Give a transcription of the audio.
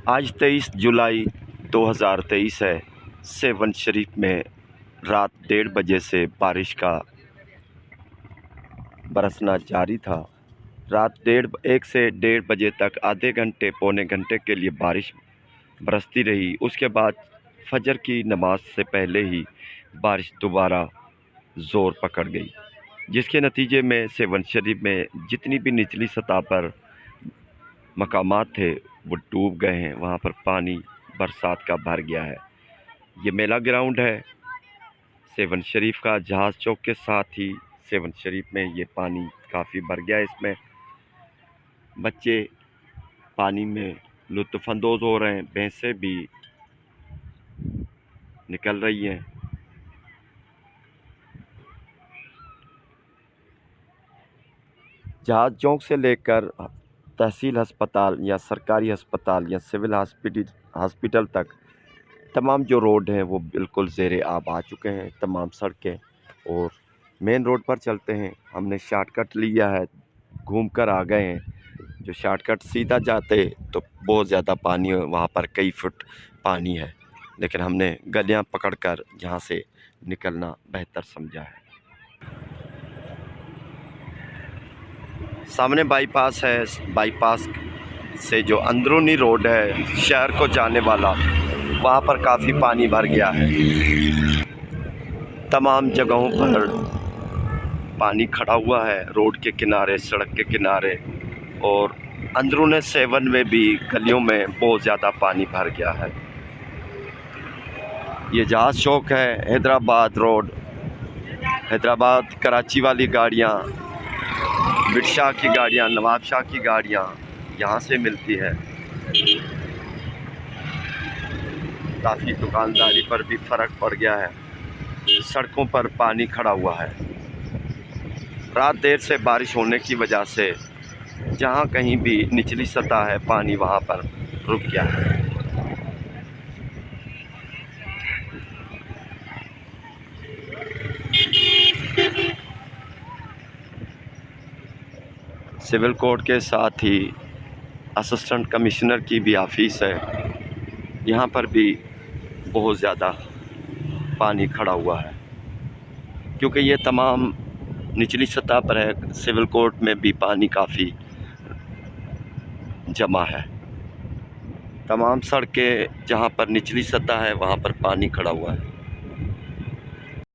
आज 23 जुलाई 2023 है। सेवन शरीफ में रात 1:30 बजे से बारिश का बरसना जारी था। रात 1 से 1:30 बजे तक आधे घंटे पौने घंटे के लिए बारिश बरसती रही। उसके बाद फजर की नमाज से पहले ही बारिश दोबारा ज़ोर पकड़ गई, जिसके नतीजे में सेवन शरीफ में जितनी भी निचली सतह पर मकामात थे वो डूब गए हैं। वहाँ पर पानी बरसात का भर गया है। ये मेला ग्राउंड है सेवन शरीफ का। जहाज़ चौक के साथ ही सेवन शरीफ में ये पानी काफ़ी भर गया है। इसमें बच्चे पानी में लुत्फ़अंदोज़ हो रहे हैं। भैंसें भी निकल रही हैं। जहाज़ चौक से लेकर तहसील अस्पताल या सरकारी अस्पताल या सिविल हॉस्पिटल तक तमाम जो रोड हैं वो बिल्कुल ज़ेरे आब आ चुके हैं, तमाम सड़कें। और मेन रोड पर चलते हैं। हमने शॉर्टकट लिया है, घूमकर आ गए हैं। जो शॉर्टकट सीधा जाते तो बहुत ज़्यादा पानी है, वहाँ पर कई फुट पानी है, लेकिन हमने गलियाँ पकड़कर जहाँ से निकलना बेहतर समझा है। सामने बाईपास है। बाईपास से जो अंदरूनी रोड है शहर को जाने वाला, वहाँ पर काफ़ी पानी भर गया है। तमाम जगहों पर पानी खड़ा हुआ है, रोड के किनारे, सड़क के किनारे, और अंदरूने सेवन में भी गलियों में बहुत ज़्यादा पानी भर गया है। ये जहाज़ चौक है, हैदराबाद रोड। हैदराबाद कराची वाली गाड़ियाँ, बिरशाह की गाड़ियाँ, नवाब शाह की गाड़ियाँ यहाँ से मिलती है। काफ़ी दुकानदारी पर भी फ़र्क पड़ गया है। सड़कों पर पानी खड़ा हुआ है। रात देर से बारिश होने की वजह से जहाँ कहीं भी निचली सतह है पानी वहाँ पर रुक गया है। सिविल कोर्ट के साथ ही असिस्टेंट कमिश्नर की भी ऑफिस है। यहाँ पर भी बहुत ज़्यादा पानी खड़ा हुआ है, क्योंकि ये तमाम निचली सतह पर है। सिविल कोर्ट में भी पानी काफ़ी जमा है। तमाम सड़कें जहाँ पर निचली सतह है वहाँ पर पानी खड़ा हुआ है।